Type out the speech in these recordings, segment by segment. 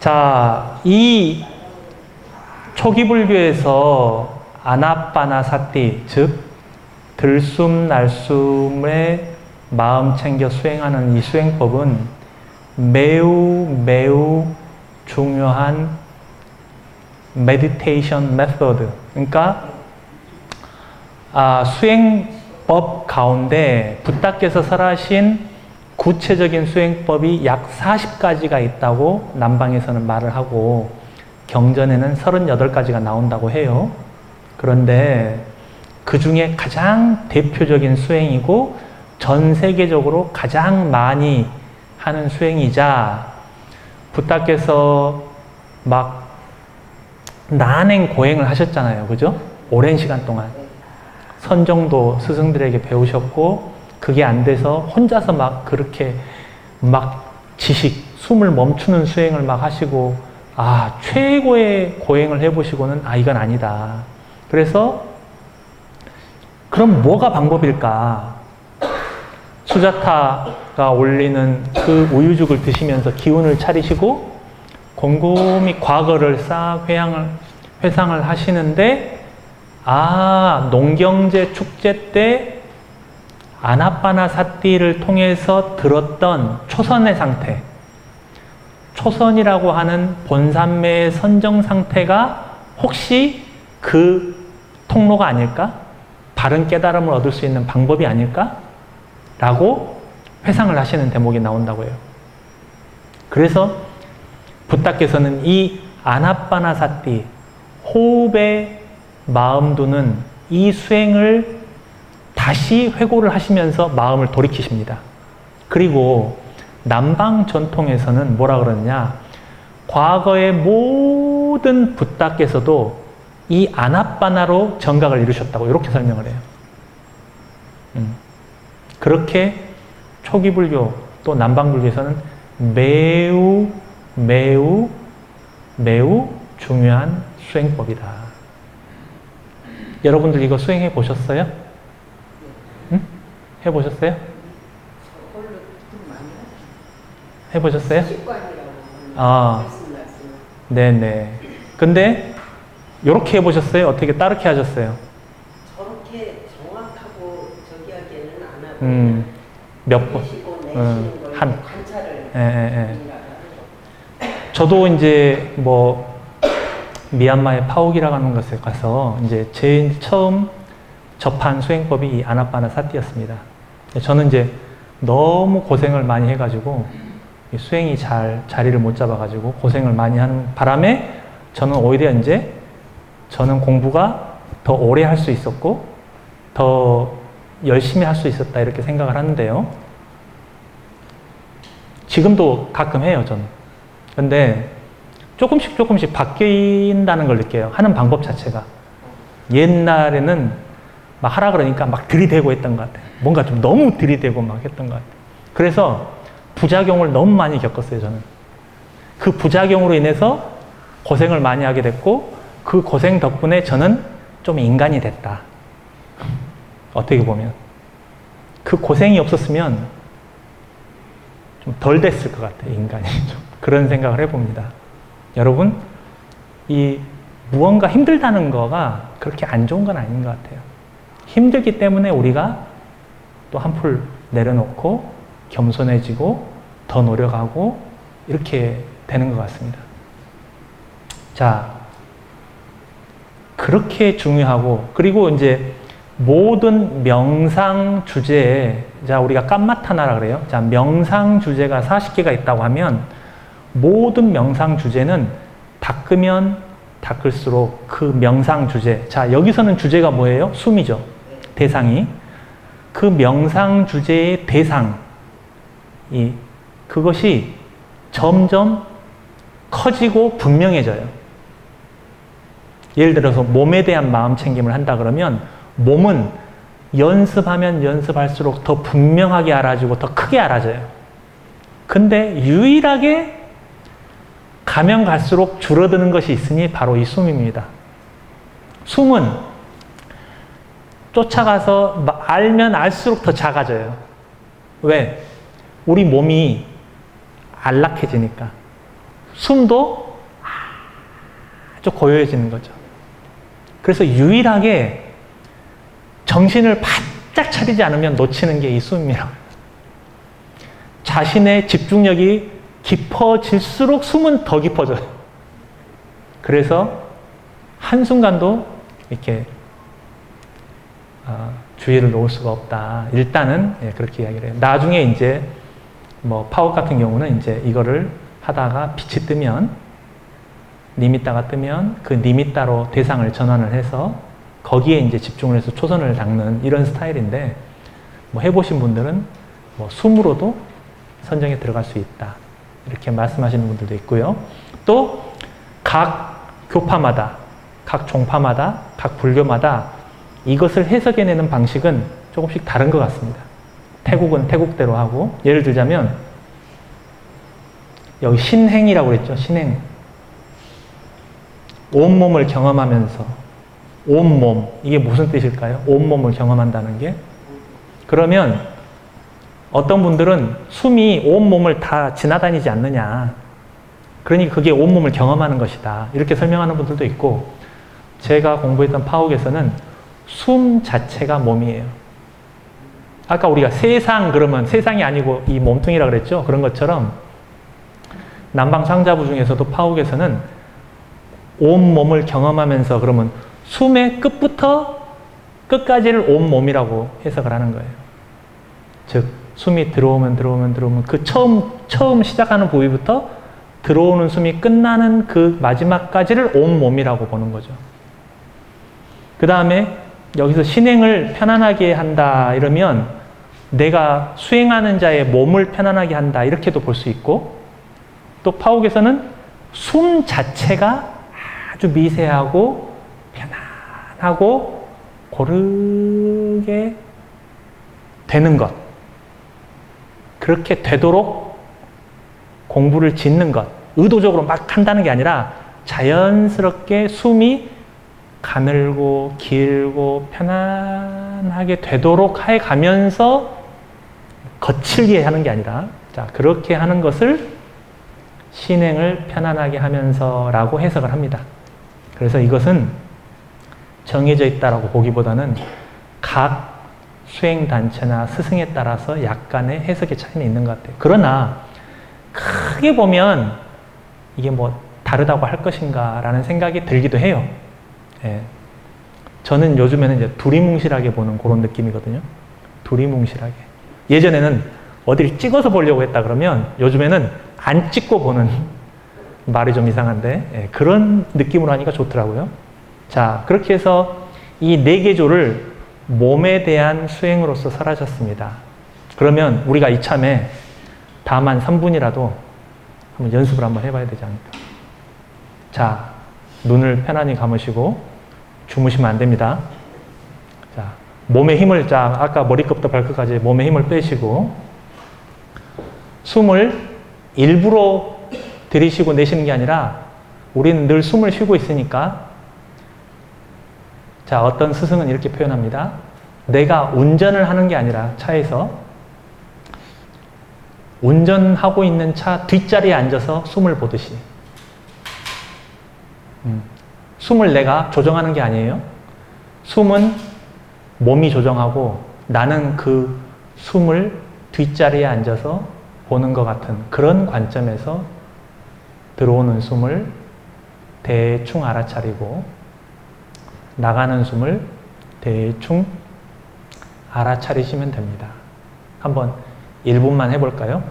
자, 이 초기 불교에서 아나빠나사티, 즉 들숨 날숨에 마음 챙겨 수행하는 이 수행법은 매우 중요한 메디테이션 메소드, 그러니까 수행법 가운데 붓다께서 설하신 구체적인 수행법이 약 40가지가 있다고 남방에서는 말을 하고 경전에는 38가지가 나온다고 해요. 그런데 그 중에 가장 대표적인 수행이고 전 세계적으로 가장 많이 하는 수행이자 붓다께서 막 난행 고행을 하셨잖아요. 그죠? 오랜 시간 동안. 선정도 스승들에게 배우셨고 그게 안 돼서 혼자서 막 그렇게 막 숨을 멈추는 수행을 막 하시고 최고의 고행을 해보시고는 이건 아니다. 그래서 그럼 뭐가 방법일까? 수자타가 올리는 그 우유죽을 드시면서 기운을 차리시고 곰곰이 과거를 싹 회상을 하시는데 농경제 축제 때 아나빠나사티를 통해서 들었던 초선의 상태, 초선이라고 하는 본산매의 선정 상태가 혹시 그 통로가 아닐까? 바른 깨달음을 얻을 수 있는 방법이 아닐까? 라고 회상을 하시는 대목이 나온다고 해요. 그래서 붓다께서는 이 아나빠나사티, 호흡에 마음 두는 이 수행을 다시 회고를 하시면서 마음을 돌이키십니다. 그리고 남방 전통에서는 뭐라 그러느냐, 과거의 모든 붓다께서도 이 아나빠나로 정각을 이루셨다고 이렇게 설명을 해요. 그렇게 초기 불교 또 남방 불교에서는 매우 중요한 수행법이다. 여러분들 이거 수행해 보셨어요? 응? 해보셨어요? 해보셨어요? 네네. 근데 이렇게 해보셨어요? 어떻게 따르게 하셨어요? 저렇게 정확하고 저기 하기에는 안 하고 몇 번? 관찰을. 저도 이제 미얀마의 파옥이라고 하는 곳에 가서 이제 제일 처음 접한 수행법이 이 아나빠나사티였습니다. 저는 이제 너무 고생을 많이 해가지고 수행이 자리를 못 잡아가지고 고생을 많이 하는 바람에 저는 오히려 저는 공부가 더 오래 할 수 있었고 더 열심히 할 수 있었다 이렇게 생각을 하는데요. 지금도 가끔 해요, 저는. 근데 조금씩 바뀐다는 걸 느껴요. 하는 방법 자체가. 옛날에는 막 하라 그러니까 막 들이대고 했던 것 같아요. 뭔가 좀 너무 들이대고 막 했던 것 같아요. 그래서 부작용을 너무 많이 겪었어요, 저는. 그 부작용으로 인해서 고생을 많이 하게 됐고 그 고생 덕분에 저는 좀 인간이 됐다. 어떻게 보면. 그 고생이 없었으면 좀 덜 됐을 것 같아요, 인간이. 좀 그런 생각을 해봅니다. 여러분, 이 무언가 힘들다는 거가 그렇게 안 좋은 건 아닌 것 같아요. 힘들기 때문에 우리가 또 한풀 내려놓고 겸손해지고 더 노력하고 이렇게 되는 것 같습니다. 자, 그렇게 중요하고, 그리고 이제 모든 명상 주제에, 자, 우리가 깜마타나라 그래요. 자, 명상 주제가 40개가 있다고 하면 모든 명상 주제는 닦으면 닦을수록 그 명상 주제, 자, 여기서는 주제가 뭐예요? 숨이죠. 대상이. 그 명상 주제의 대상, 그것이 점점 커지고 분명해져요. 예를 들어서 몸에 대한 마음 챙김을 한다 그러면 몸은 연습하면 연습할수록 더 분명하게 알아지고 더 크게 알아져요. 근데 유일하게 가면 갈수록 줄어드는 것이 있으니 바로 이 숨입니다. 숨은 쫓아가서 알면 알수록 더 작아져요. 왜? 우리 몸이 안락해지니까. 숨도 아주 고요해지는 거죠. 그래서 유일하게 정신을 바짝 차리지 않으면 놓치는 게 이 숨이라고. 자신의 집중력이 깊어질수록 숨은 더 깊어져요. 그래서 한순간도 이렇게 주의를 놓을 수가 없다. 일단은 그렇게 이야기를 해요. 나중에 이제 뭐 파워 같은 경우는 이제 이거를 하다가 빛이 뜨면 니미따가 뜨면 그 니미따로 대상을 전환을 해서 거기에 이제 집중을 해서 초선을 닦는 이런 스타일인데 뭐 해보신 분들은 뭐 숨으로도 선정에 들어갈 수 있다. 이렇게 말씀하시는 분들도 있고요. 또 각 교파마다, 각 종파마다, 각 불교마다 이것을 해석해내는 방식은 조금씩 다른 것 같습니다. 태국은 태국대로 하고, 예를 들자면 여기 신행이라고 그랬죠. 신행. 온몸을 경험하면서, 온몸, 이게 무슨 뜻일까요? 온몸을 경험한다는 게. 그러면 어떤 분들은 숨이 온몸을 다 지나다니지 않느냐, 그러니까 그게 온몸을 경험하는 것이다, 이렇게 설명하는 분들도 있고, 제가 공부했던 파옥에서는 숨 자체가 몸이에요. 아까 우리가 세상 그러면 세상이 아니고 이 몸뚱이라 그랬죠. 그런 것처럼 남방상자부 중에서도 파옥에서는 온몸을 경험하면서 그러면 숨의 끝부터 끝까지를 온몸이라고 해석을 하는 거예요. 즉 숨이 들어오면 그 처음 시작하는 부위부터 들어오는 숨이 끝나는 그 마지막까지를 온몸이라고 보는 거죠. 그 다음에 여기서 신행을 편안하게 한다 이러면 내가 수행하는 자의 몸을 편안하게 한다 이렇게도 볼 수 있고, 또 파옥에서는 숨 자체가 아주 미세하고 편안하고 고르게 되는 것, 그렇게 되도록 공부를 짓는 것, 의도적으로 막 한다는 게 아니라 자연스럽게 숨이 가늘고 길고 편안하게 되도록 해가면서 거칠게 하는 게 아니라, 자, 그렇게 하는 것을 신행을 편안하게 하면서라고 해석을 합니다. 그래서 이것은 정해져 있다라고 보기보다는 각 수행단체나 스승에 따라서 약간의 해석의 차이는 있는 것 같아요. 그러나 크게 보면 이게 뭐 다르다고 할 것인가 라는 생각이 들기도 해요. 예. 저는 요즘에는 이제 두리뭉실하게 보는 그런 느낌이거든요. 두리뭉실하게. 예전에는 어디를 찍어서 보려고 했다 그러면 요즘에는 안 찍고 보는, 말이 좀 이상한데, 예, 그런 느낌으로 하니까 좋더라고요. 자, 그렇게 해서 이 4개조를 몸에 대한 수행으로서 사라졌습니다. 그러면 우리가 이참에 다만 3분이라도 한번 연습을 한번 해봐야 되지 않을까. 자, 눈을 편안히 감으시고 주무시면 안 됩니다. 자, 몸에 힘을, 자, 아까 머리끝부터 발끝까지 몸에 힘을 빼시고 숨을 일부러 들이쉬고 내쉬는 게 아니라 우리는 늘 숨을 쉬고 있으니까, 자, 어떤 스승은 이렇게 표현합니다. 내가 운전을 하는 게 아니라 차에서 운전하고 있는 차 뒷자리에 앉아서 숨을 보듯이, 숨을 내가 조정하는 게 아니에요. 숨은 몸이 조정하고 나는 그 숨을 뒷자리에 앉아서 보는 것 같은 그런 관점에서 들어오는 숨을 대충 알아차리고 나가는 숨을 대충 알아차리시면 됩니다. 한번 1분만 해볼까요?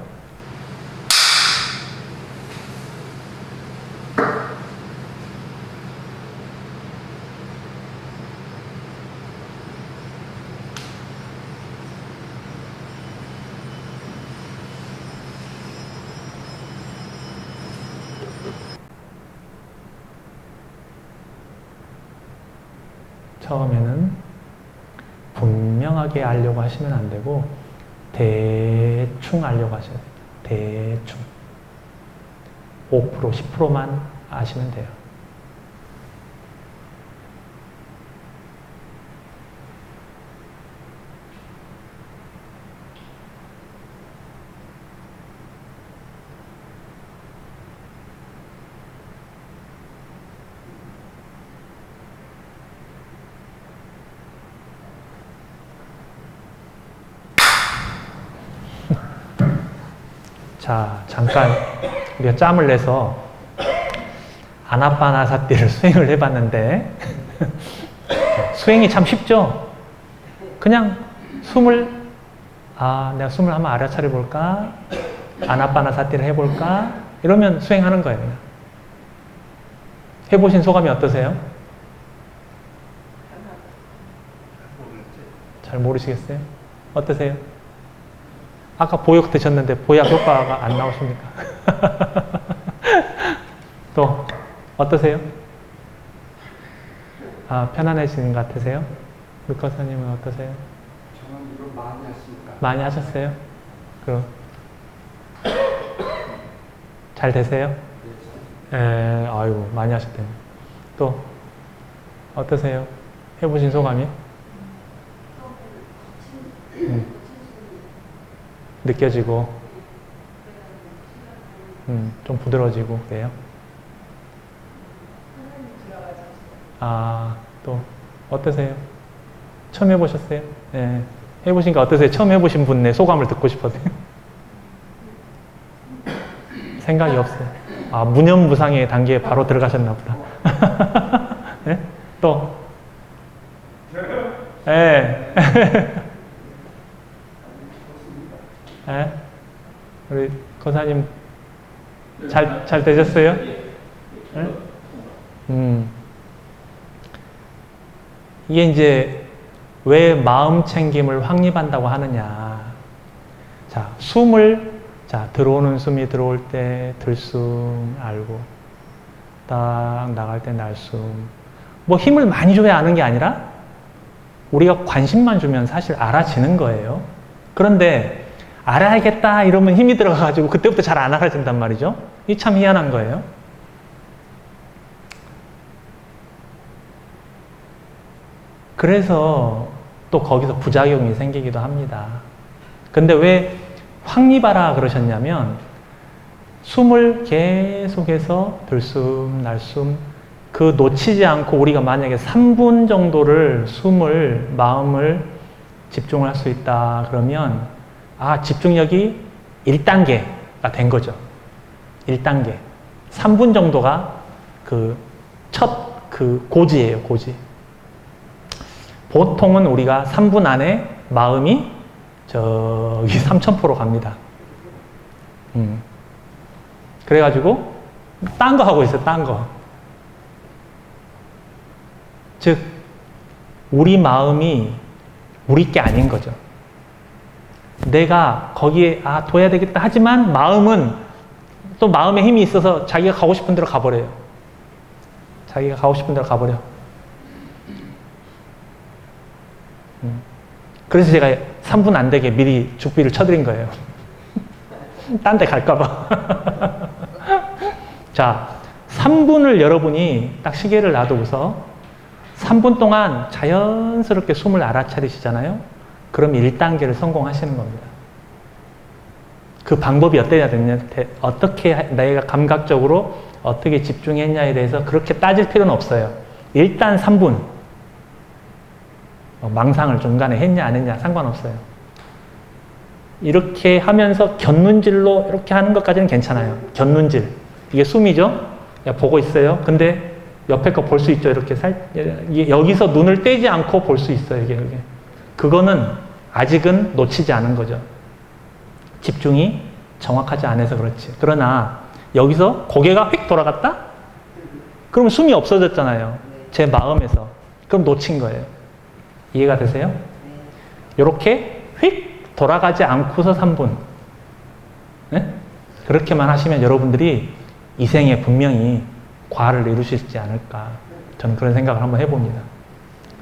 처음에는 분명하게 알려고 하시면 안 되고 대충 알려고 하셔야 돼요. 대충. 5%, 10%만 아시면 돼요. 자, 잠깐 우리가 짬을 내서 아나파나사티를 수행을 해봤는데 수행이 참 쉽죠? 그냥 내가 숨을 한번 알아차려 볼까? 아나파나사티를 해볼까? 이러면 수행하는 거예요. 그냥. 해보신 소감이 어떠세요? 잘 모르시겠어요? 어떠세요? 아까 보약 드셨는데 보약 효과가 안 나오십니까? 또 어떠세요? 편안해지는 것 같으세요? 루커사님은 어떠세요? 저는 이거 많이 했습니다. 많이 하셨어요? 잘 되세요? 아이고 많이 하셨대요. 또 어떠세요? 해보신 소감이? 느껴지고 좀 부드러워지고 그래요? 또 어떠세요? 처음 해보셨어요? 네. 해보신 거 어떠세요? 처음 해보신 분의 소감을 듣고 싶어서요. 생각이 없어요. 무념무상의 단계에 바로 들어가셨나 보다. 네? 또? 네. 네? 우리 거사님 잘 되셨어요? 네? 이게 이제 왜 마음 챙김을 확립한다고 하느냐. 자, 들어오는 숨이 들어올 때 들숨 알고, 딱 나갈 때 날숨. 뭐 힘을 많이 줘야 아는 게 아니라 우리가 관심만 주면 사실 알아지는 거예요. 그런데 알아야겠다 이러면 힘이 들어가가지고 그때부터 잘 안 알아진단 말이죠. 이게 참 희한한 거예요. 그래서 또 거기서 부작용이 생기기도 합니다. 근데 왜 확립하라 그러셨냐면 숨을 계속해서 들숨, 날숨 놓치지 않고 우리가 만약에 3분 정도를 마음을 집중을 할 수 있다 그러면 집중력이 1단계가 된 거죠. 1단계. 3분 정도가 첫 고지예요, 고지. 보통은 우리가 3분 안에 마음이 저기 3000% 갑니다. 그래가지고 딴 거 하고 있어요, 딴 거. 즉 우리 마음이 우리 게 아닌 거죠. 내가 거기에 둬야 되겠다 하지만 마음은 또 마음에 힘이 있어서 자기가 가고 싶은 대로 가버려요. 자기가 가고 싶은 대로 가버려. 그래서 제가 3분 안 되게 미리 죽비를 쳐드린 거예요. 딴 데 갈까봐. 자, 3분을 여러분이 딱 시계를 놔두고서 3분 동안 자연스럽게 숨을 알아차리시잖아요. 그럼 1단계를 성공하시는 겁니다. 그 방법이 어떻게 내가 감각적으로 어떻게 집중했냐에 대해서 그렇게 따질 필요는 없어요. 일단 3분. 망상을 중간에 했냐 안 했냐 상관없어요. 이렇게 하면서 곁눈질로 이렇게 하는 것까지는 괜찮아요. 곁눈질. 이게 숨이죠? 보고 있어요. 근데 옆에 거 볼 수 있죠. 이렇게 여기서 눈을 떼지 않고 볼 수 있어요. 이게. 그거는 아직은 놓치지 않은 거죠. 집중이 정확하지 않아서 그렇지. 그러나 여기서 고개가 휙 돌아갔다? 그럼 숨이 없어졌잖아요. 제 마음에서. 그럼 놓친 거예요. 이해가 되세요? 이렇게 휙 돌아가지 않고서 3분. 네? 그렇게만 하시면 여러분들이 이 생에 분명히 과를 이루시지 않을까. 저는 그런 생각을 한번 해봅니다.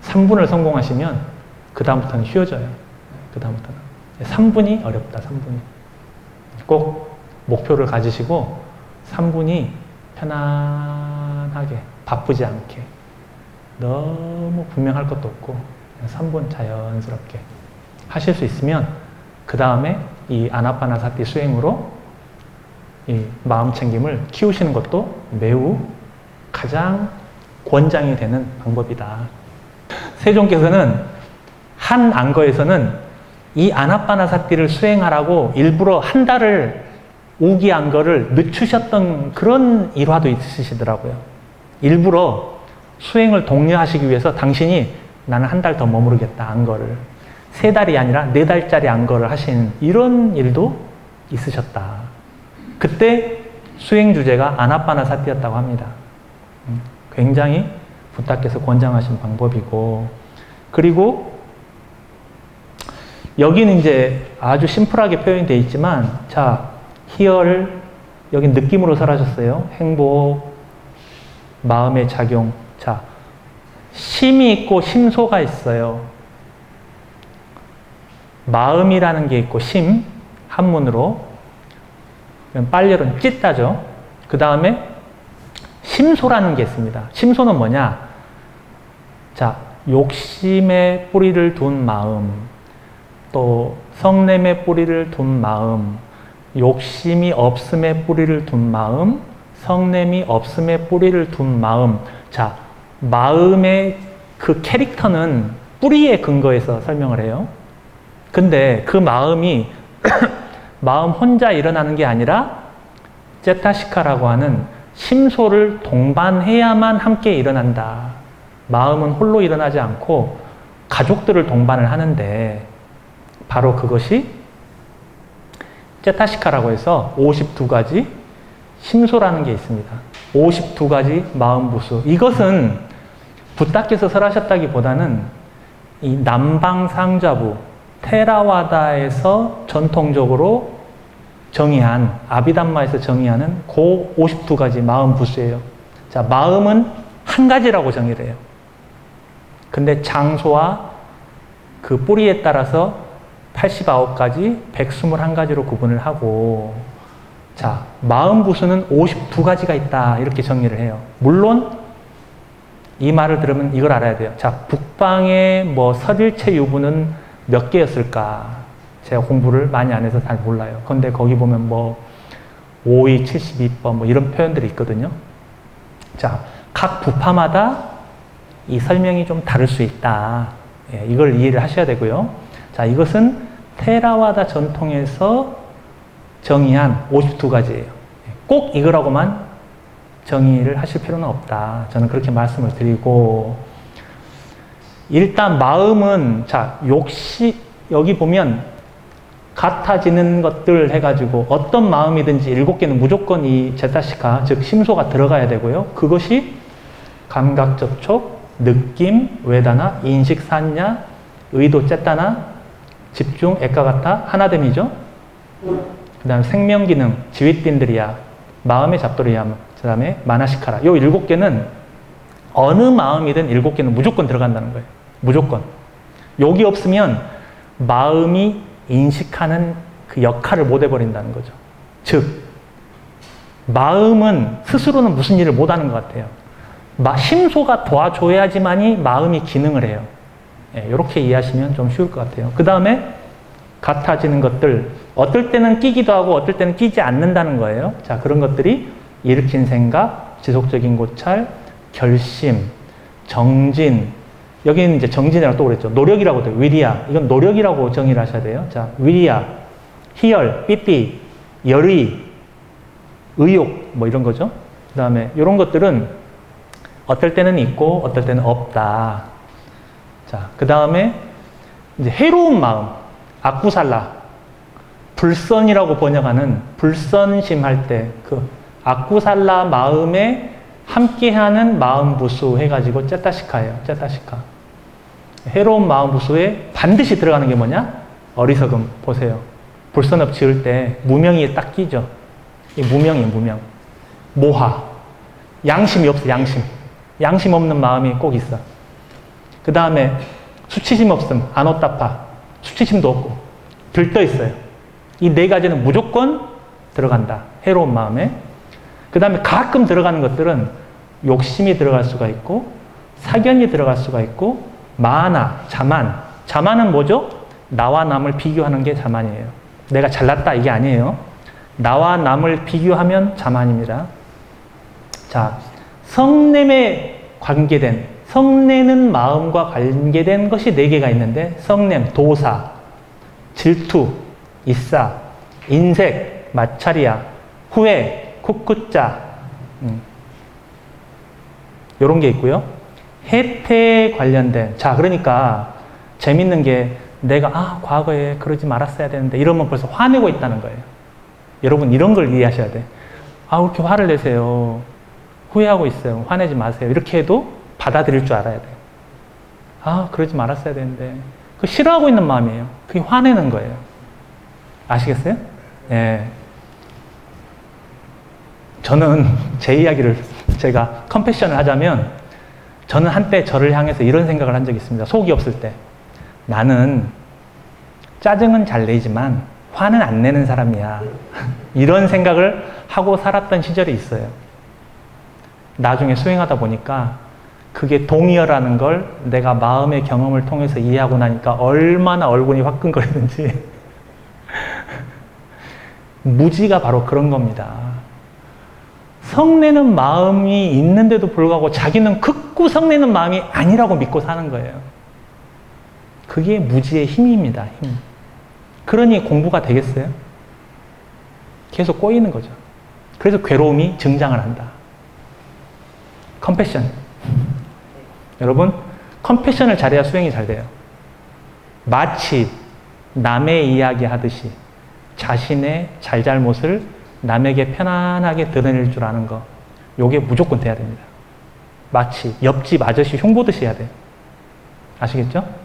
3분을 성공하시면 그 다음부터는 쉬워져요. 그 다음부터는. 3분이 어렵다. 3분이. 꼭 목표를 가지시고 3분이 편안하게 바쁘지 않게 너무 분명할 것도 없고 3분 자연스럽게 하실 수 있으면 그 다음에 이 아나파나사티 수행으로 이 마음 챙김을 키우시는 것도 매우 가장 권장이 되는 방법이다. 세종께서는 한 안거에서는 이 아나파나사티를 수행하라고 일부러 한 달을 우기한 거를 늦추셨던 그런 일화도 있으시더라고요. 일부러 수행을 독려하시기 위해서 당신이 나는 한 달 더 머무르겠다, 안거를. 3달이 아니라 4달짜리 안거를 하신 이런 일도 있으셨다. 그때 수행 주제가 아나파나사티였다고 합니다. 굉장히 부탁께서 권장하신 방법이고, 그리고 여기는 이제 아주 심플하게 표현이 되어 있지만, 자, 희열, 여기 느낌으로 설하셨어요. 행복, 마음의 작용. 자, 심이 있고 심소가 있어요. 마음이라는 게 있고 심, 한문으로. 빨렬은 찢다죠. 그 다음에 심소라는 게 있습니다. 심소는 뭐냐? 자, 욕심의 뿌리를 둔 마음, 또 성냄의 뿌리를 둔 마음, 욕심이 없음의 뿌리를 둔 마음, 성냄이 없음의 뿌리를 둔 마음. 자, 마음의 그 캐릭터는 뿌리에 근거해서 설명을 해요. 근데 그 마음이 마음 혼자 일어나는 게 아니라 제타시카라고 하는 심소를 동반해야만 함께 일어난다. 마음은 홀로 일어나지 않고 가족들을 동반을 하는데, 바로 그것이 제타시카라고 해서 52가지 심소라는 게 있습니다. 52가지 마음부수. 이것은 붓다께서 설하셨다기보다는 이 남방상자부, 테라와다에서 전통적으로 정의한, 아비담마에서 정의하는 그 52가지 마음부수예요. 자, 마음은 한 가지라고 정의를 해요. 근데 장소와 그 뿌리에 따라서 89가지, 121가지로 구분을 하고, 자, 마음부수는 52가지가 있다, 이렇게 정의를 해요. 물론 이 말을 들으면 이걸 알아야 돼요. 자, 북방의 뭐 설일체 유부는 몇 개였을까? 제가 공부를 많이 안 해서 잘 몰라요. 근데 거기 보면 뭐 5위 72번 뭐 이런 표현들이 있거든요. 자, 각 부파마다 이 설명이 좀 다를 수 있다. 예, 이걸 이해를 하셔야 되고요. 자, 이것은 테라와다 전통에서 정의한 52가지예요. 꼭 이거라고만 정의를 하실 필요는 없다. 저는 그렇게 말씀을 드리고, 일단 마음은, 자, 여기 보면 같아지는 것들 해가지고 어떤 마음이든지 7개는 무조건 이 제타시카, 즉 심소가 들어가야 되고요. 그것이 감각 접촉, 느낌, 웨다나, 인식, 산냐, 의도, 쨌다나, 집중, 에카가타, 하나됨이죠. 그 다음 생명기능, 지윗빈들이야, 마음의 잡돌이야, 그 다음에 마나시카라. 요 7개는 어느 마음이든 7개는 무조건 들어간다는 거예요. 무조건. 여기 없으면 마음이 인식하는 그 역할을 못 해버린다는 거죠. 즉, 마음은 스스로는 무슨 일을 못 하는 것 같아요. 심소가 도와줘야지만이 마음이 기능을 해요. 예, 이렇게 이해하시면 좀 쉬울 것 같아요. 그 다음에 같아지는 것들, 어떨 때는 끼기도 하고 어떨 때는 끼지 않는다는 거예요. 자, 그런 것들이 일으킨 생각, 지속적인 고찰, 결심, 정진. 여기는 이제 정진이라고 또 그랬죠. 노력이라고 돼요. 위리야. 이건 노력이라고 정의를 하셔야 돼요. 자, 위리야, 희열, 삐삐, 열의, 의욕, 뭐 이런 거죠. 그 다음에 이런 것들은 어떨 때는 있고 어떨 때는 없다. 자, 그 다음에 이제 해로운 마음, 아쿠살라, 불선이라고 번역하는 불선심 할 때 그 아쿠살라 마음에 함께하는 마음부수 해가지고 째타시카예요. 째타시카. 해로운 마음부수에 반드시 들어가는 게 뭐냐? 어리석음. 보세요. 불선업 지을 때 무명이 딱 끼죠. 이 무명이에요. 무명. 모하. 양심이 없어. 양심. 양심 없는 마음이 꼭 있어. 그 다음에 수치심 없음. 아노타파. 수치심도 없고 들떠 있어요. 이 4가지는 무조건 들어간다. 해로운 마음에. 그 다음에 가끔 들어가는 것들은 욕심이 들어갈 수가 있고 사견이 들어갈 수가 있고 마나, 자만. 자만은 뭐죠? 나와 남을 비교하는 게 자만이에요. 내가 잘났다 이게 아니에요. 나와 남을 비교하면 자만입니다. 자, 성냄에 관계된, 성내는 마음과 관계된 것이 4개가 있는데 성냄, 도사, 질투, 이사, 인색, 마찰이야. 후회, 쿠쿠짜. 요런 게 있고요. 해태 관련된. 자, 그러니까 재밌는 게 내가 과거에 그러지 말았어야 되는데 이러면 벌써 화내고 있다는 거예요. 여러분 이런 걸 이해하셔야 돼. 왜 이렇게 화를 내세요. 후회하고 있어요. 화내지 마세요. 이렇게 해도 받아들일 줄 알아야 돼요. 그러지 말았어야 되는데. 그 싫어하고 있는 마음이에요. 그게 화내는 거예요. 아시겠어요? 예. 저는 제 이야기를 제가 컴패션을 하자면 저는 한때 저를 향해서 이런 생각을 한 적이 있습니다. 속이 없을 때. 나는 짜증은 잘 내지만 화는 안 내는 사람이야. 이런 생각을 하고 살았던 시절이 있어요. 나중에 수행하다 보니까 그게 동의어라는 걸 내가 마음의 경험을 통해서 이해하고 나니까 얼마나 얼굴이 화끈거리는지. 무지가 바로 그런 겁니다. 성내는 마음이 있는데도 불구하고 자기는 극구 성내는 마음이 아니라고 믿고 사는 거예요. 그게 무지의 힘입니다. 힘. 그러니 공부가 되겠어요? 계속 꼬이는 거죠. 그래서 괴로움이 증장을 한다. 컴패션. 여러분, 컴패션을 잘해야 수행이 잘 돼요. 마치 남의 이야기 하듯이 자신의 잘잘못을 남에게 편안하게 드러낼 줄 아는 거. 요게 무조건 돼야 됩니다. 마치 옆집 아저씨 흉보듯이 해야 돼요. 아시겠죠?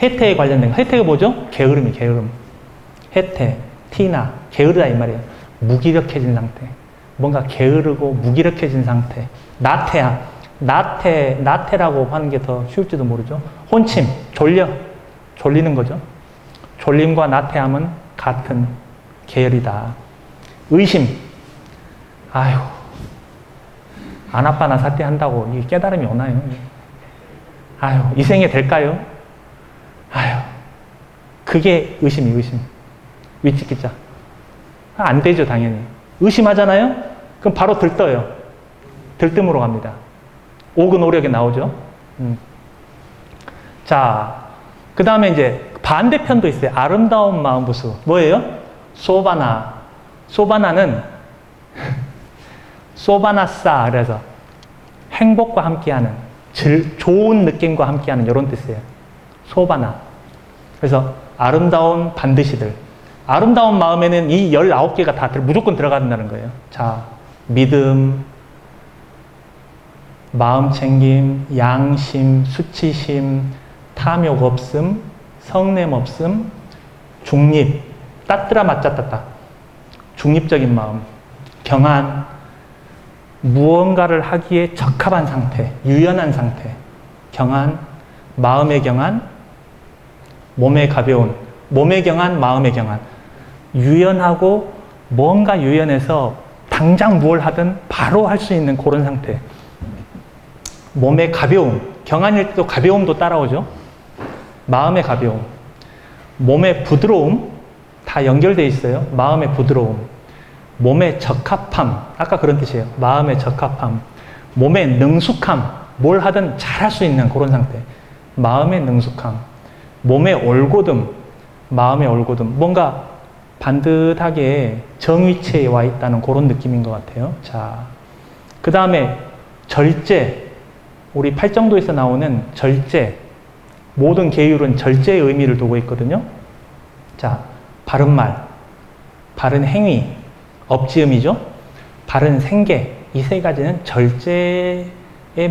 해태에 관련된 거. 해태가 뭐죠? 게으름이 게으름. 해태, 티나, 게으르다 이 말이에요. 무기력해진 상태. 뭔가 게으르고 무기력해진 상태. 나태야. 나태라고 하는 게 더 쉬울지도 모르죠. 혼침, 졸리는 거죠. 졸림과 나태함은 같은 계열이다. 의심. 아나빠나 사태 한다고 이 깨달음이 오나요? 이 생에 될까요? 그게 의심. 위치기자. 안 되죠, 당연히. 의심하잖아요? 그럼 바로 들떠요. 들뜸으로 갑니다. 오근오력이 나오죠. 자, 그 다음에 이제 반대편도 있어요. 아름다운 마음부수. 뭐예요? 소바나. 소바나는 소바나싸. 그래서 행복과 함께하는, 좋은 느낌과 함께하는 이런 뜻이에요. 소바나. 그래서 아름다운 반드시들. 아름다운 마음에는 이 19개가 다 무조건 들어간다는 거예요. 자, 믿음, 마음챙김, 양심, 수치심, 탐욕 없음, 성냄 없음, 중립, 따뜨라 맞짜따따. 중립적인 마음, 경안, 무언가를 하기에 적합한 상태, 유연한 상태, 경안, 마음의 경안, 몸의 가벼운, 몸의 경안, 마음의 경안. 유연하고 뭔가 유연해서 당장 무엇을 하든 바로 할 수 있는 그런 상태. 몸의 가벼움, 경안일 때도 가벼움도 따라오죠. 마음의 가벼움, 몸의 부드러움, 다 연결되어 있어요. 마음의 부드러움, 몸의 적합함, 아까 그런 뜻이에요. 마음의 적합함, 몸의 능숙함, 뭘 하든 잘할 수 있는 그런 상태. 마음의 능숙함, 몸의 올곧음, 마음의 올곧음, 뭔가 반듯하게 정위치에 와 있다는 그런 느낌인 것 같아요. 자, 그 다음에 절제, 우리 팔정도에서 나오는 절제, 모든 계율은 절제의 의미를 두고 있거든요. 자, 바른 말, 바른 행위, 업지음이죠. 바른 생계, 이 세 가지는 절제의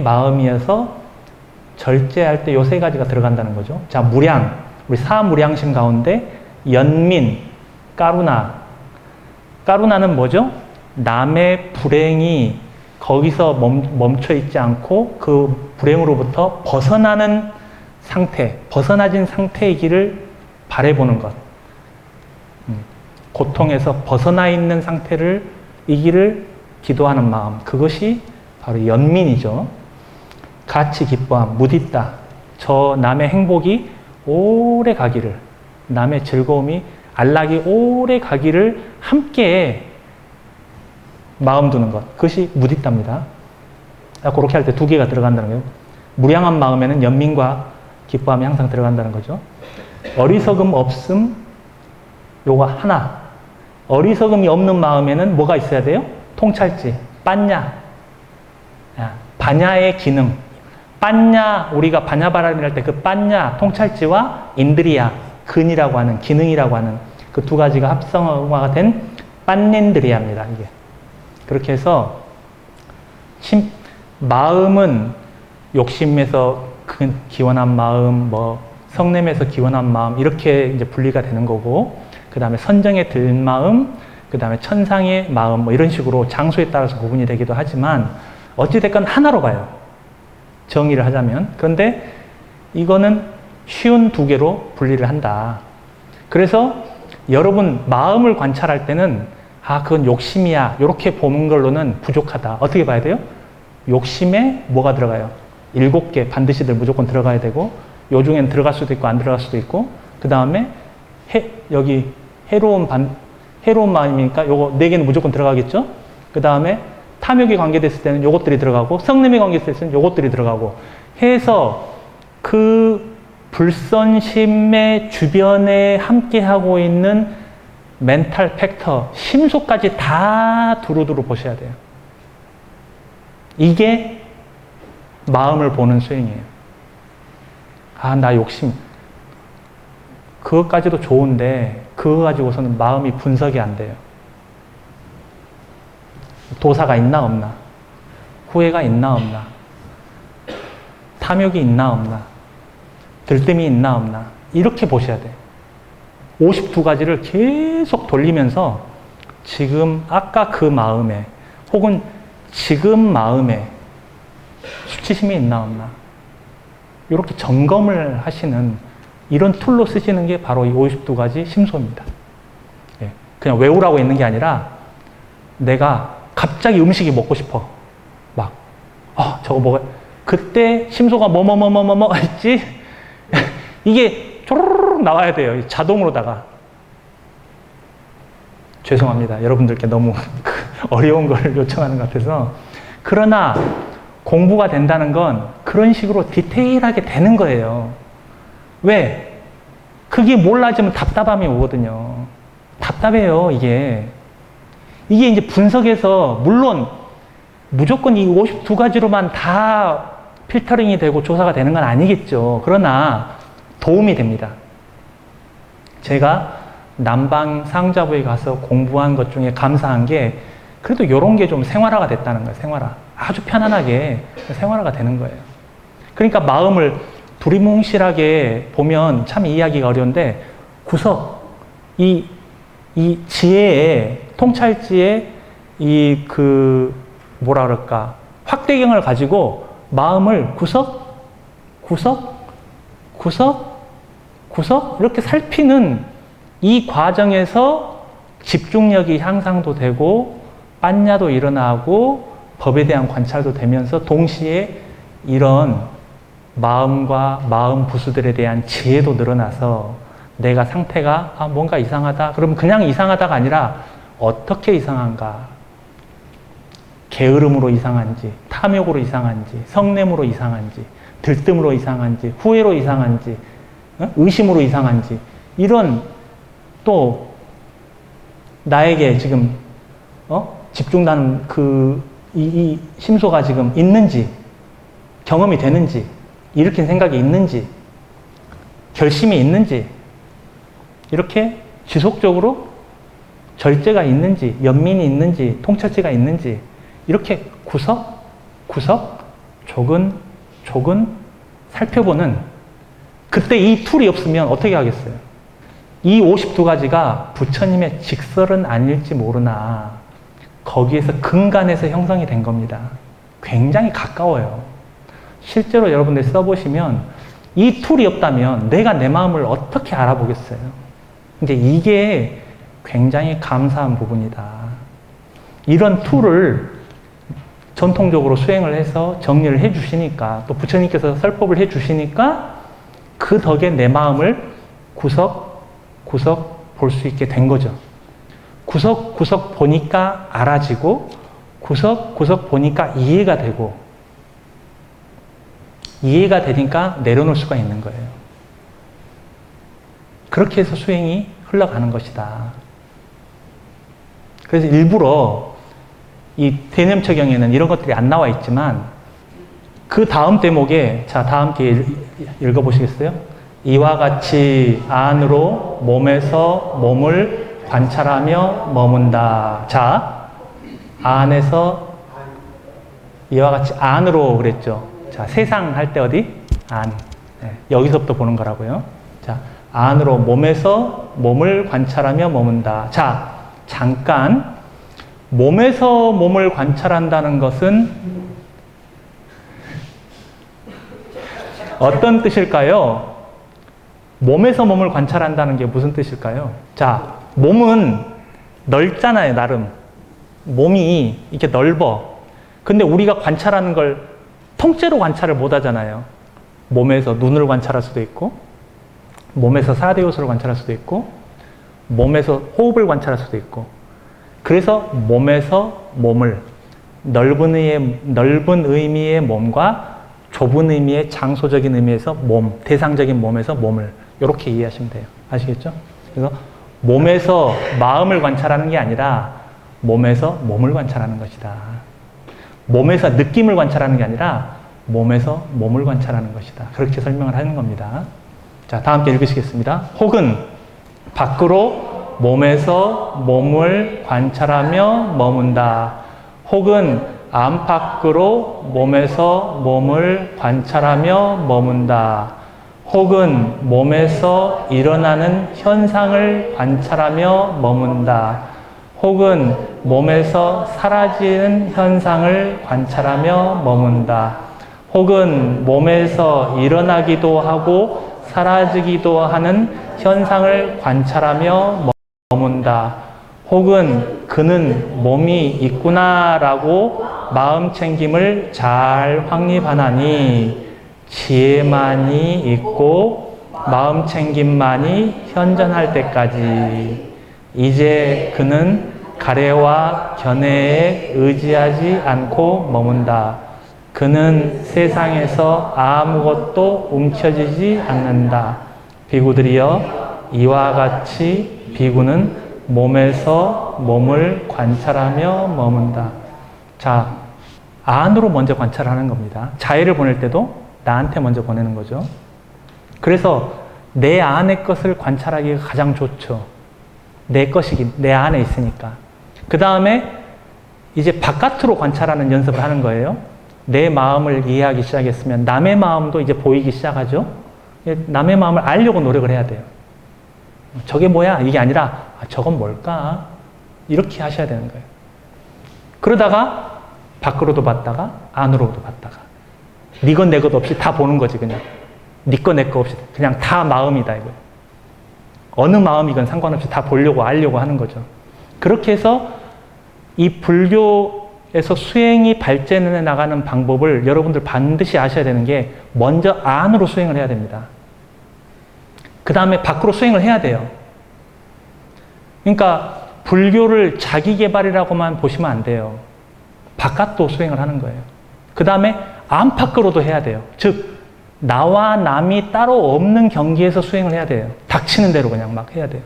마음이어서 절제할 때 요 세 가지가 들어간다는 거죠. 자, 무량, 우리 사무량심 가운데 연민, 까루나. 까루나는 뭐죠? 남의 불행이 거기서 멈춰 있지 않고 그 불행으로부터 벗어나는 상태, 벗어나진 상태이기를 바라보는 것. 고통에서 벗어나 있는 상태를 이기를 기도하는 마음. 그것이 바로 연민이죠. 같이 기뻐함, 무디다. 저 남의 행복이 오래 가기를, 남의 즐거움이 안락이 오래 가기를 함께 마음 두는 것. 그것이 무디다입니다. 그렇게 할 때 두 개가 들어간다는 거예요. 무량한 마음에는 연민과 기뻐함이 항상 들어간다는 거죠. 어리석음 없음, 요거 하나. 어리석음이 없는 마음에는 뭐가 있어야 돼요? 통찰지, 빠냐. 바냐의 기능. 빠냐, 우리가 바냐바람이라 할 때 그 빠냐, 통찰지와 인드리야, 근이라고 하는, 기능이라고 하는 그 두 가지가 합성화가 된 빤넨드리야입니다, 이게. 그렇게 해서, 마음은 욕심에서 기원한 마음, 성냄에서 기원한 마음, 이렇게 이제 분리가 되는 거고, 그 다음에 선정에 든 마음, 그 다음에 천상의 마음, 이런 식으로 장소에 따라서 구분이 되기도 하지만, 어찌됐건 하나로 가요. 정의를 하자면. 그런데 이거는 쉬운 두 개로 분리를 한다. 그래서 여러분 마음을 관찰할 때는 그건 욕심이야. 이렇게 보는 걸로는 부족하다. 어떻게 봐야 돼요? 욕심에 뭐가 들어가요? 7개 반드시들 무조건 들어가야 되고 요 중엔 들어갈 수도 있고 안 들어갈 수도 있고 그 다음에 여기 해로운 마음이니까 요거 4개는 무조건 들어가겠죠? 그 다음에 탐욕이 관계됐을 때는 요것들이 들어가고 성냄이 관계됐을 때는 요것들이 들어가고 해서 그 불선심의 주변에 함께하고 있는 멘탈 팩터, 심소까지 다 두루두루 보셔야 돼요. 이게 마음을 보는 수행이에요. 나 욕심. 그것까지도 좋은데 그거 가지고서는 마음이 분석이 안 돼요. 도사가 있나 없나? 후회가 있나 없나? 탐욕이 있나 없나? 들뜸이 있나 없나? 이렇게 보셔야 돼요. 52가지를 계속 돌리면서 지금 아까 그 마음에 혹은 지금 마음에 수치심이 있나 없나? 이렇게 점검을 하시는 이런 툴로 쓰시는 게 바로 이 52가지 심소입니다. 그냥 외우라고 있는 게 아니라 내가 갑자기 음식이 먹고 싶어. 막, 저거 먹어. 그때 심소가 뭐뭐 했지? 이게 쪼르륵 나와야 돼요. 자동으로다가. 죄송합니다. 여러분들께 너무 어려운 걸 요청하는 것 같아서. 그러나 공부가 된다는 건 그런 식으로 디테일하게 되는 거예요. 왜? 그게 몰라지면 답답함이 오거든요. 답답해요, 이게. 이게 이제 분석해서, 물론, 무조건 이 52가지로만 다 필터링이 되고 조사가 되는 건 아니겠죠. 그러나 도움이 됩니다. 제가 남방 상자부에 가서 공부한 것 중에 감사한 게, 그래도 이런 게 좀 생활화가 됐다는 거예요, 생활화. 아주 편안하게 생활화가 되는 거예요. 그러니까 마음을 두리뭉실하게 보면 참 이해하기가 어려운데, 이 지혜의, 통찰지의 뭐라 그럴까, 확대경을 가지고 마음을 구석, 이렇게 살피는 이 과정에서 집중력이 향상도 되고, 빠냐도 일어나고, 법에 대한 관찰도 되면서 동시에 이런 마음과 마음 부수들에 대한 지혜도 늘어나서 내가 상태가 뭔가 이상하다. 그럼 그냥 이상하다가 아니라 어떻게 이상한가? 게으름으로 이상한지, 탐욕으로 이상한지, 성냄으로 이상한지, 들뜸으로 이상한지, 후회로 이상한지, 의심으로 이상한지, 이런 또 나에게 지금 집중하는 이 심소가 지금 있는지, 경험이 되는지, 일으킨 생각이 있는지, 결심이 있는지, 이렇게 지속적으로 절제가 있는지, 연민이 있는지, 통찰지가 있는지, 이렇게 조근 살펴보는, 그때 이 툴이 없으면 어떻게 하겠어요? 이 52가지가 부처님의 직설은 아닐지 모르나 거기에서 근간에서 형성이 된 겁니다. 굉장히 가까워요. 실제로 여러분들 써보시면 이 툴이 없다면 내가 내 마음을 어떻게 알아보겠어요? 이제 이게 굉장히 감사한 부분이다. 이런 툴을 전통적으로 수행을 해서 정리를 해 주시니까, 또 부처님께서 설법을 해 주시니까 그 덕에 내 마음을 구석구석 볼 수 있게 된 거죠. 구석구석 보니까 알아지고, 구석구석 보니까 이해가 되고, 이해가 되니까 내려놓을 수가 있는 거예요. 그렇게 해서 수행이 흘러가는 것이다. 그래서 일부러 이 대념처경에는 이런 것들이 안 나와 있지만 그 다음 대목에, 자, 다 함께 읽어보시겠어요? 이와 같이 안으로 몸에서 몸을 관찰하며 머문다. 자, 안에서 이와 같이 안으로 그랬죠. 자, 세상 할 때 어디? 안. 네, 여기서부터 보는 거라고요. 자, 안으로 몸에서 몸을 관찰하며 머문다. 자, 잠깐 몸에서 몸을 관찰한다는 것은 어떤 뜻일까요? 몸에서 몸을 관찰한다는 게 무슨 뜻일까요? 자, 몸은 넓잖아요, 나름. 몸이 이렇게 넓어. 근데 우리가 관찰하는 걸 통째로 관찰을 못 하잖아요. 몸에서 눈을 관찰할 수도 있고, 몸에서 4대 요소를 관찰할 수도 있고, 몸에서 호흡을 관찰할 수도 있고. 그래서 몸에서 몸을, 넓은 의미의 몸과 좁은 의미의 장소적인 의미에서 몸, 대상적인 몸에서 몸을 이렇게 이해하시면 돼요. 아시겠죠? 그래서 몸에서 마음을 관찰하는 게 아니라 몸에서 몸을 관찰하는 것이다. 몸에서 느낌을 관찰하는 게 아니라 몸에서 몸을 관찰하는 것이다. 그렇게 설명을 하는 겁니다. 자, 다 함께 읽으시겠습니다. 혹은 밖으로 몸에서 몸을 관찰하며 머문다. 혹은 안팎으로 몸에서 몸을 관찰하며 머문다. 혹은 몸에서 일어나는 현상을 관찰하며 머문다. 혹은 몸에서 사라지는 현상을 관찰하며 머문다. 혹은 몸에서 일어나기도 하고 사라지기도 하는 현상을 관찰하며 머문다. 혹은 그는 몸이 있구나라고 마음 챙김을 잘 확립하나니 지혜만이 있고 마음 챙김만이 현전할 때까지 이제 그는 가래와 견해에 의지하지 않고 머문다. 그는 세상에서 아무것도 움켜쥐지 않는다. 비구들이여, 이와 같이 비구는 몸에서 몸을 관찰하며 머문다. 자, 안으로 먼저 관찰하는 겁니다. 자해를 보낼 때도 나한테 먼저 보내는 거죠. 그래서 내 안의 것을 관찰하기가 가장 좋죠. 내 것이긴, 내 안에 있으니까. 그 다음에 이제 바깥으로 관찰하는 연습을 하는 거예요. 내 마음을 이해하기 시작했으면 남의 마음도 이제 보이기 시작하죠. 남의 마음을 알려고 노력을 해야 돼요. 저게 뭐야? 이게 아니라 저건 뭘까? 이렇게 하셔야 되는 거예요. 그러다가 밖으로도 봤다가 안으로도 봤다가 네 것 내 것 없이 다 보는 거지. 그냥 네 것 내 것 없이 그냥 다 마음이다 이거예요. 어느 마음이건 상관없이 다 보려고 알려고 하는 거죠. 그렇게 해서 이 불교에서 수행이 발전해 나가는 방법을 여러분들 반드시 아셔야 되는 게 먼저 안으로 수행을 해야 됩니다. 그 다음에 밖으로 수행을 해야 돼요. 그러니까 불교를 자기개발이라고만 보시면 안 돼요. 바깥도 수행을 하는 거예요. 그 다음에 안팎으로도 해야 돼요. 즉 나와 남이 따로 없는 경계에서 수행을 해야 돼요. 닥치는 대로 그냥 막 해야 돼요.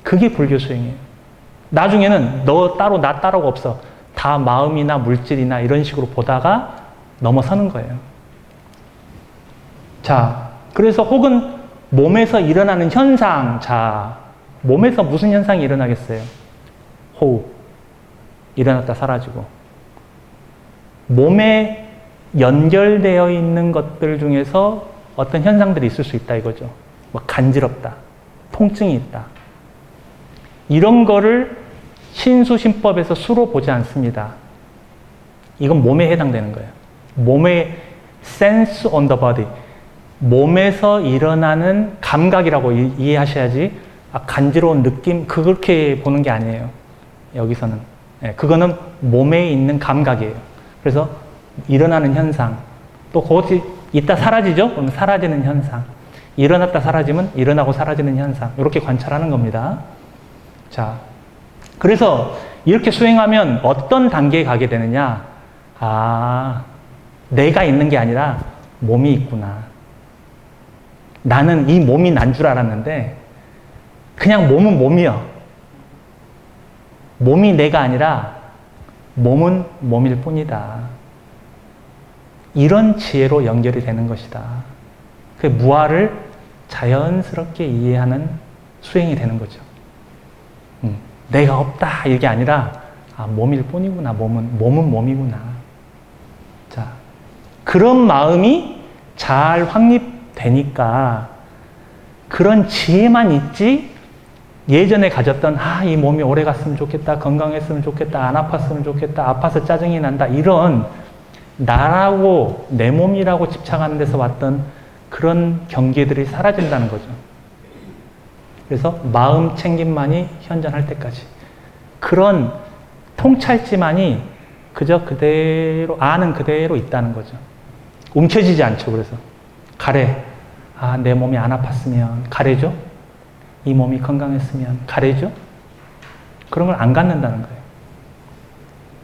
그게 불교 수행이에요. 나중에는 너 따로 나 따로가 없어. 다 마음이나 물질이나 이런 식으로 보다가 넘어서는 거예요. 자, 그래서 혹은 몸에서 일어나는 현상. 자, 몸에서 무슨 현상이 일어나겠어요? 호흡. 일어났다 사라지고. 몸에 연결되어 있는 것들 중에서 어떤 현상들이 있을 수 있다 이거죠. 뭐 간지럽다. 통증이 있다. 이런 거를 신수신법에서 수로 보지 않습니다. 이건 몸에 해당되는 거예요. 몸의 sense on the body. 몸에서 일어나는 감각이라고 이해하셔야지 간지러운 느낌 그렇게 보는 게 아니에요. 여기서는. 네, 그거는 몸에 있는 감각이에요. 그래서 일어나는 현상. 또 그것이 이따 사라지죠? 그럼 사라지는 현상. 일어났다 사라지면 일어나고 사라지는 현상. 이렇게 관찰하는 겁니다. 자, 그래서 이렇게 수행하면 어떤 단계에 가게 되느냐? 아, 내가 있는 게 아니라 몸이 있구나. 나는 이 몸이 난 줄 알았는데 그냥 몸은 몸이요. 몸이 내가 아니라 몸은 몸일 뿐이다. 이런 지혜로 연결이 되는 것이다. 그 무아를 자연스럽게 이해하는 수행이 되는 거죠. 내가 없다 이게 아니라 몸일 뿐이구나. 몸은 몸이구나. 자, 그런 마음이 잘 확립되니까 그런 지혜만 있지 예전에 가졌던 이 몸이 오래 갔으면 좋겠다. 건강했으면 좋겠다. 안 아팠으면 좋겠다. 아파서 짜증이 난다. 이런 나라고 내 몸이라고 집착하는 데서 왔던 그런 경계들이 사라진다는 거죠. 그래서 마음 챙김만이 현존할 때까지 그런 통찰지만이 그저 그대로 아는 그대로 있다는 거죠. 움켜쥐지 않죠. 그래서 가래. 내 몸이 안 아팠으면 가래죠. 이 몸이 건강했으면 가래죠. 그런 걸 안 갖는다는 거예요.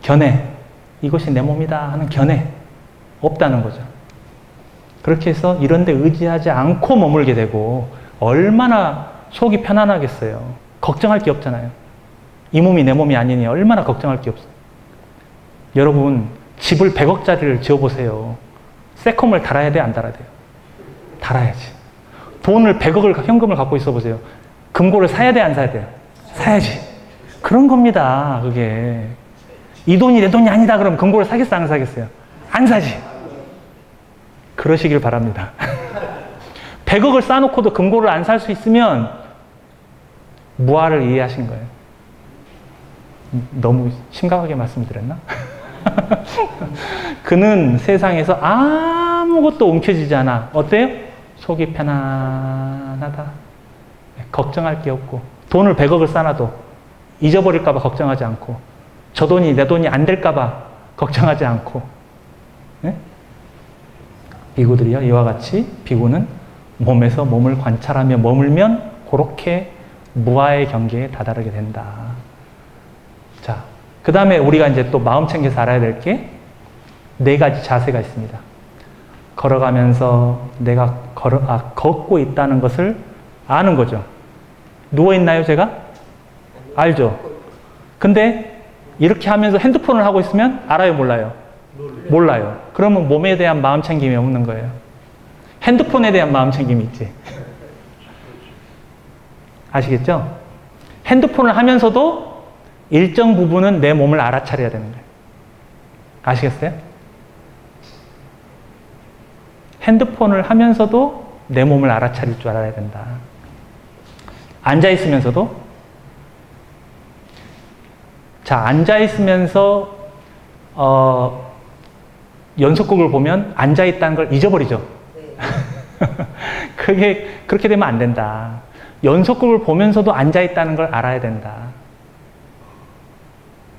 견해. 이것이 내 몸이다 하는 견해. 없다는 거죠. 그렇게 해서 이런 데 의지하지 않고 머물게 되고 얼마나 속이 편안하겠어요. 걱정할 게 없잖아요. 이 몸이 내 몸이 아니니 얼마나 걱정할 게 없어요. 여러분 집을 100억짜리를 지어보세요. 새콤을 달아야 돼? 안 달아야 돼요? 달아야지. 돈을 100억을 현금을 갖고 있어 보세요. 금고를 사야 돼? 안 사야 돼요? 사야지. 그런 겁니다. 그게. 이 돈이 내 돈이 아니다 그러면 금고를 사겠어? 안 사겠어요? 안 사지. 그러시길 바랍니다. 100억을 쌓아놓고도 금고를 안 살 수 있으면 무아를 이해하신 거예요. 너무 심각하게 말씀드렸나? 그는 세상에서 아무것도 움켜쥐지 않아. 어때요? 속이 편안하다. 걱정할 게 없고 돈을 100억을 쌓아놔도 잊어버릴까 봐 걱정하지 않고 저 돈이 내 돈이 안 될까 봐 걱정하지 않고 네? 비구들이요. 이와 같이 비구는 몸에서 몸을 관찰하며 머물면 그렇게 무아의 경계에 다다르게 된다. 자, 그 다음에 우리가 이제 또 마음 챙겨서 알아야 될 게 4가지 자세가 있습니다. 걸어가면서 내가 걷고 있다는 것을 아는 거죠. 누워있나요, 제가? 알죠? 근데 이렇게 하면서 핸드폰을 하고 있으면 알아요, 몰라요? 몰라요. 그러면 몸에 대한 마음 챙김이 없는 거예요. 핸드폰에 대한 마음 챙김이 있지. 아시겠죠? 핸드폰을 하면서도 일정 부분은 내 몸을 알아차려야 되는 거예요. 아시겠어요? 핸드폰을 하면서도 내 몸을 알아차릴 줄 알아야 된다. 앉아있으면서도 자, 앉아있으면서 연속극을 보면 앉아있다는 걸 잊어버리죠. 그렇게 되면 안 된다. 연속극을 보면서도 앉아있다는 걸 알아야 된다.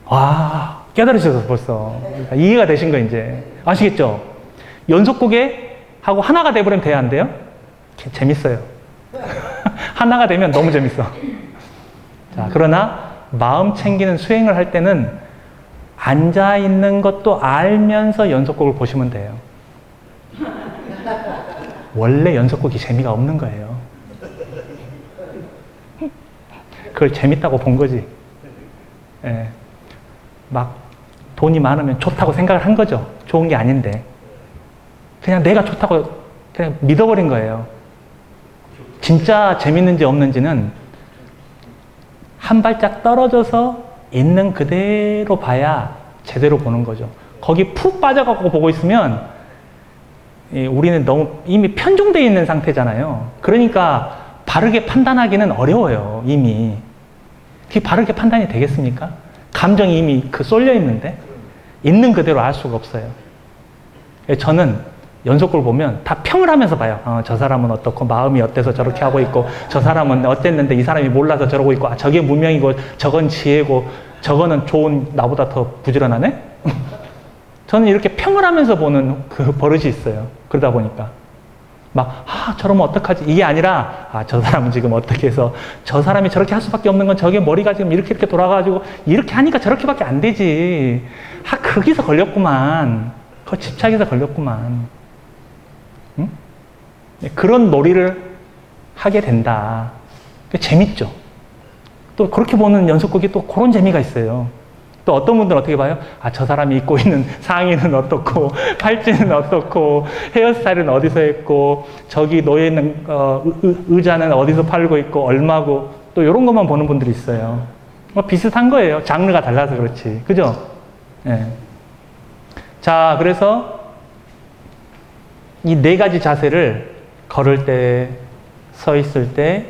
와, 깨달으셔서 벌써. 이해가 되신 거 이제. 아시겠죠? 연속극에 하고 하나가 돼버리면 돼야 안 돼요? 재밌어요. 하나가 되면 너무 재밌어. 자, 그러나 마음 챙기는 수행을 할 때는 앉아있는 것도 알면서 연속극을 보시면 돼요. 원래 연속극이 재미가 없는 거예요. 그걸 재밌다고 본 거지. 예. 막 돈이 많으면 좋다고 생각을 한 거죠. 좋은 게 아닌데. 그냥 내가 좋다고 그냥 믿어버린 거예요. 진짜 재밌는지 없는지는 한 발짝 떨어져서 있는 그대로 봐야 제대로 보는 거죠. 거기 푹 빠져갖고 보고 있으면 우리는 너무 이미 편중되어 있는 상태잖아요. 그러니까 바르게 판단하기는 어려워요. 이미. 그게 바르게 판단이 되겠습니까? 감정이 이미 쏠려 있는데 있는 그대로 알 수가 없어요. 저는 연속극을 보면 다 평을 하면서 봐요. 저 사람은 어떻고 마음이 어때서 저렇게 하고 있고 저 사람은 어땠는데 이 사람이 몰라서 저러고 있고 저게 무명이고 저건 지혜고 저거는 좋은 나보다 더 부지런하네? 저는 이렇게 평을 하면서 보는 그 버릇이 있어요. 그러다 보니까 막 저러면 어떡하지? 이게 아니라 저 사람은 지금 어떻게 해서 저 사람이 저렇게 할 수밖에 없는 건 저게 머리가 지금 이렇게 돌아가가지고 이렇게 하니까 저렇게밖에 안 되지. 거기서 걸렸구만. 그 집착에서 걸렸구만. 응? 그런 놀이를 하게 된다. 재밌죠? 또 그렇게 보는 연속극이 또 그런 재미가 있어요. 또 어떤 분들은 어떻게 봐요? 아, 저 사람이 입고 있는 상의는 어떻고, 팔찌는 어떻고, 헤어스타일은 어디서 했고, 저기 놓여있는 의자는 어디서 팔고 있고, 얼마고, 또 이런 것만 보는 분들이 있어요. 뭐 비슷한 거예요. 장르가 달라서 그렇지. 그죠? 예. 자, 그래서 이 네 가지 자세를 걸을 때, 서 있을 때,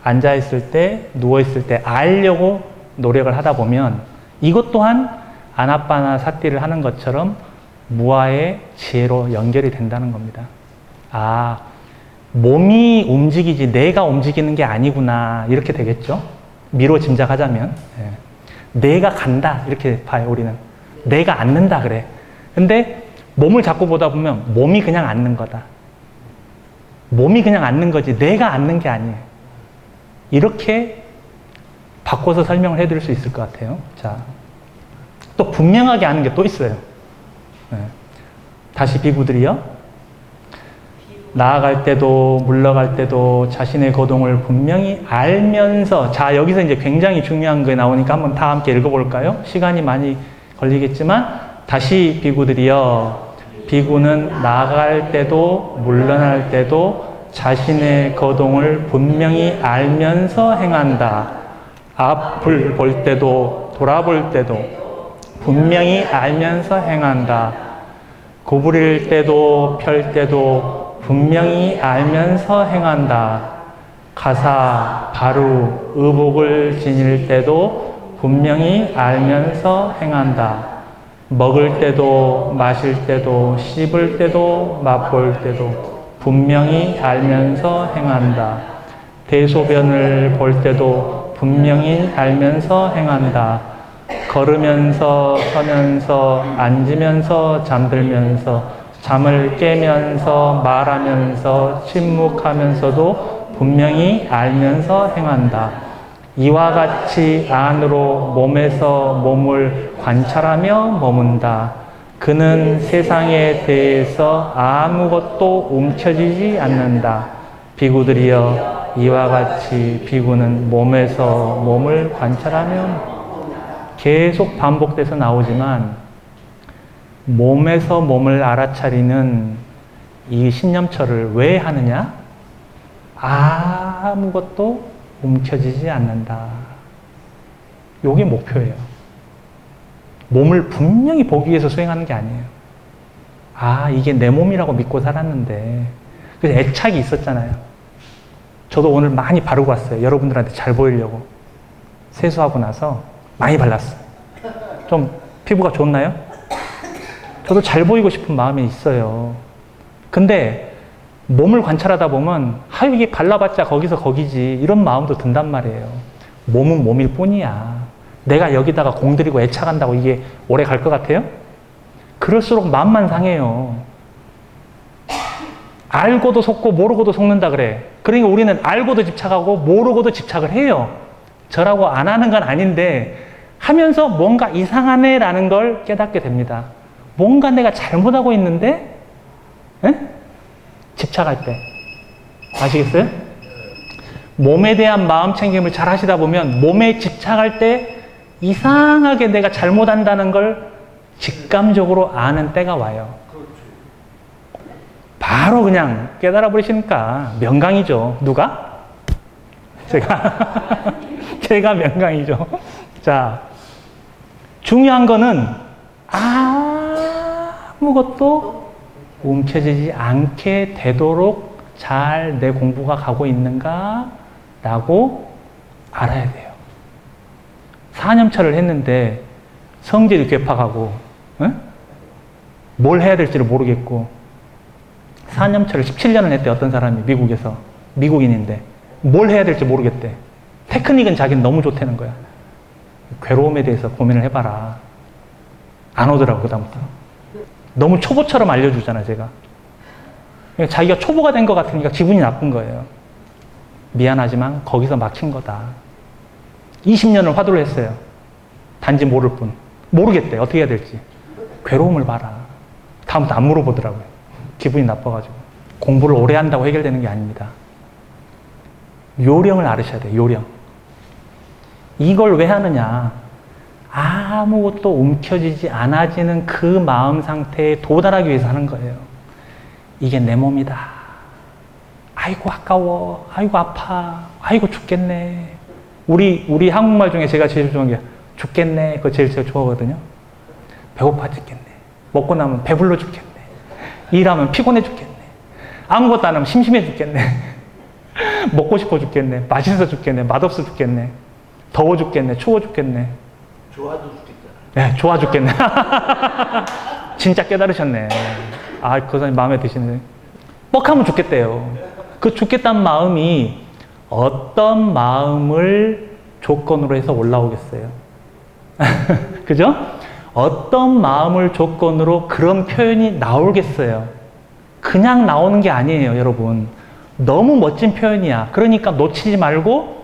앉아 있을 때, 누워 있을 때 알려고 노력을 하다 보면 이것 또한 아나빠나 사티를 하는 것처럼 무아의 지혜로 연결이 된다는 겁니다. 아, 몸이 움직이지 내가 움직이는 게 아니구나 이렇게 되겠죠? 미로 짐작하자면 내가 간다 이렇게 봐요. 우리는 내가 앉는다 그래. 근데 몸을 자꾸 보다 보면 몸이 그냥 앉는 거다. 몸이 그냥 앉는 거지 내가 앉는 게 아니에요. 이렇게 바꿔서 설명을 해드릴 수 있을 것 같아요. 자, 또 분명하게 아는 게 또 있어요. 다시 비구들이요. 나아갈 때도 물러갈 때도 자신의 거동을 분명히 알면서, 자, 여기서 이제 굉장히 중요한 게 나오니까 한번 다 함께 읽어볼까요? 시간이 많이 걸리겠지만 다시 비구들이여, 비구는 나아갈 때도 물러날 때도 자신의 거동을 분명히 알면서 행한다. 앞을 볼 때도 돌아볼 때도 분명히 알면서 행한다. 구부릴 때도 펼 때도 분명히 알면서 행한다. 가사, 바루, 의복을 지닐 때도 분명히 알면서 행한다. 먹을 때도 마실 때도 씹을 때도 맛볼 때도 분명히 알면서 행한다. 대소변을 볼 때도 분명히 알면서 행한다. 걸으면서 서면서 앉으면서 잠들면서 잠을 깨면서 말하면서 침묵하면서도 분명히 알면서 행한다. 이와 같이 안으로 몸에서 몸을 관찰하며 머문다. 그는 세상에 대해서 아무것도 움켜쥐지 않는다. 비구들이여, 이와 같이 비구는 몸에서 몸을 관찰하며 계속 반복돼서 나오지만 몸에서 몸을 알아차리는 이 신념처를 왜 하느냐? 아무것도 움켜쥐지 않는다. 요게 목표예요. 몸을 분명히 보기 위해서 수행하는 게 아니에요. 아, 이게 내 몸이라고 믿고 살았는데. 그래서 애착이 있었잖아요. 저도 오늘 많이 바르고 왔어요. 여러분들한테 잘 보이려고. 세수하고 나서 많이 발랐어요. 좀 피부가 좋나요? 저도 잘 보이고 싶은 마음이 있어요. 근데 몸을 관찰하다 보면 이게 발라봤자 거기서 거기지 이런 마음도 든단 말이에요. 몸은 몸일 뿐이야. 내가 여기다가 공들이고 애착한다고 이게 오래 갈 것 같아요? 그럴수록 마음만 상해요. 알고도 속고 모르고도 속는다 그래. 그러니까 우리는 알고도 집착하고 모르고도 집착을 해요. 저라고 안 하는 건 아닌데 하면서 뭔가 이상하네 라는 걸 깨닫게 됩니다. 뭔가 내가 잘못하고 있는데 에? 집착할 때 아시겠어요? 몸에 대한 마음 챙김을 잘 하시다 보면 몸에 집착할 때 이상하게 내가 잘못한다는 걸 직감적으로 아는 때가 와요. 바로 그냥 깨달아 버리시니까 명강이죠. 누가? 제가 명강이죠. 자, 중요한 거는 아무것도 움켜쥐지 않게 되도록 잘 내 공부가 가고 있는가 라고 알아야 돼요. 4년차를 했는데 성질이 괴팍하고 뭘 해야 될지를 모르겠고 4년차를 17년을 했대. 어떤 사람이 미국에서. 미국인인데 뭘 해야 될지 모르겠대. 테크닉은 자기는 너무 좋다는 거야. 괴로움에 대해서 고민을 해봐라. 안 오더라고 그다음부터. 너무 초보처럼 알려주잖아 제가. 그러니까 자기가 초보가 된 것 같으니까 기분이 나쁜 거예요. 미안하지만 거기서 막힌 거다. 20년을 화두를 했어요. 단지 모를 뿐. 모르겠대. 어떻게 해야 될지. 괴로움을 봐라. 다음부터 안 물어보더라고요. 기분이 나빠가지고. 공부를 오래 한다고 해결되는 게 아닙니다. 요령을 알으셔야 돼요. 요령. 이걸 왜 하느냐? 아무것도 움켜쥐지 않아지는 그 마음 상태에 도달하기 위해서 하는 거예요. 이게 내 몸이다. 아이고 아까워. 아이고 아파. 아이고 죽겠네. 우리 한국말 중에 제가 제일 좋아하는 게 죽겠네. 그거 제일 제가 좋아하거든요. 배고파 죽겠네. 먹고 나면 배불러 죽겠네. 일하면 피곤해 죽겠네. 아무것도 안 하면 심심해 죽겠네. 먹고 싶어 죽겠네. 맛있어 죽겠네. 맛없어 죽겠네. 더워 죽겠네. 추워 죽겠네. 좋아도 죽겠잖아. 네, 좋아 죽겠네. 진짜 깨달으셨네. 아, 그 사람이 마음에 드시네. 뻑하면 죽겠대요. 그 죽겠다는 마음이 어떤 마음을 조건으로 해서 올라오겠어요? 그죠? 어떤 마음을 조건으로 그런 표현이 나오겠어요? 그냥 나오는 게 아니에요, 여러분. 너무 멋진 표현이야. 그러니까 놓치지 말고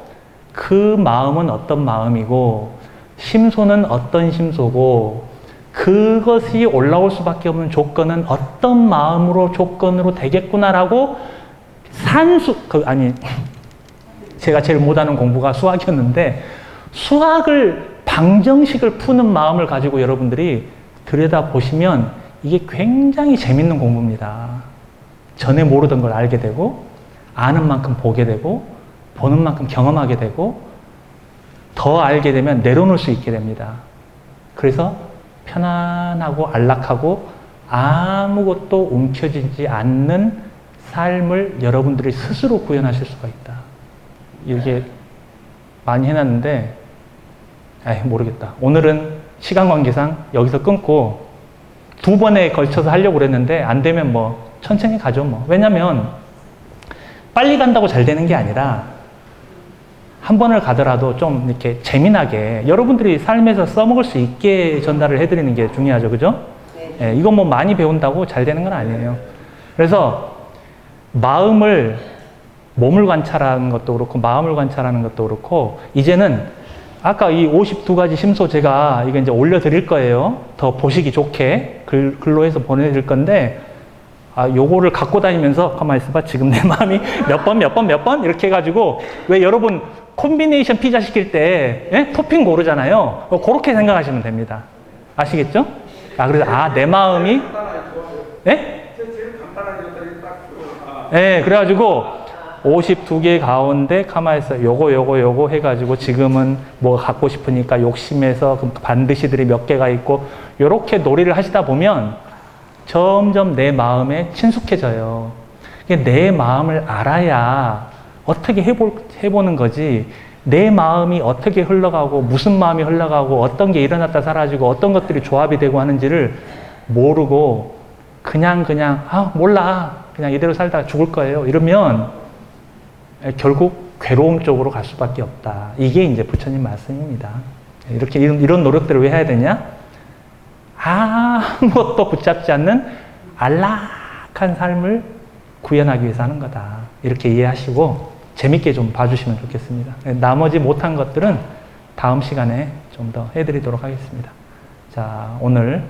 그 마음은 어떤 마음이고 심소는 어떤 심소고 그것이 올라올 수밖에 없는 조건은 어떤 마음으로 조건으로 되겠구나라고 제가 제일 못하는 공부가 수학이었는데 수학을 방정식을 푸는 마음을 가지고 여러분들이 들여다보시면 이게 굉장히 재밌는 공부입니다. 전에 모르던 걸 알게 되고 아는 만큼 보게 되고 보는 만큼 경험하게 되고 더 알게 되면 내려놓을 수 있게 됩니다. 그래서 편안하고 안락하고 아무것도 움켜쥐지 않는 삶을 여러분들이 스스로 구현하실 수가 있다. 이렇게 많이 해놨는데 모르겠다. 오늘은 시간 관계상 여기서 끊고 2번에 걸쳐서 하려고 그랬는데 안 되면 뭐 천천히 가죠 뭐. 왜냐면 빨리 간다고 잘 되는 게 아니라 한 번을 가더라도 좀 이렇게 재미나게 여러분들이 삶에서 써먹을 수 있게 전달을 해드리는 게 중요하죠. 그죠? 네. 이건 뭐 많이 배운다고 잘 되는 건 아니에요. 그래서 몸을 관찰하는 것도 그렇고 마음을 관찰하는 것도 그렇고 이제는 아까 이 52가지 심소 제가 이거 이제 올려드릴 거예요. 더 보시기 좋게 글로 해서 보내드릴 건데 요거를 갖고 다니면서 가만히 있어봐. 지금 내 마음이 몇 번 이렇게 해가지고 왜 여러분 콤비네이션 피자 시킬 때 토핑 고르잖아요. 그렇게 생각하시면 됩니다. 아시겠죠? 그래서 내 마음이 제일 간단하게 딱 그래가지고 52개 가운데 가만히 있어. 요거 해가지고 지금은 뭐 갖고 싶으니까 욕심에서 반드시들이 몇 개가 있고 요렇게 놀이를 하시다 보면 점점 내 마음에 친숙해져요. 내 마음을 알아야 어떻게 해보는 거지. 내 마음이 어떻게 흘러가고 무슨 마음이 흘러가고 어떤 게 일어났다 사라지고 어떤 것들이 조합이 되고 하는지를 모르고 그냥 몰라. 그냥 이대로 살다가 죽을 거예요. 이러면 결국 괴로움 쪽으로 갈 수밖에 없다. 이게 이제 부처님 말씀입니다. 이렇게 이런 노력들을 왜 해야 되냐? 아무것도 붙잡지 않는 안락한 삶을 구현하기 위해서 하는 거다. 이렇게 이해하시고 재밌게 좀 봐주시면 좋겠습니다. 나머지 못한 것들은 다음 시간에 좀 더 해드리도록 하겠습니다. 자, 오늘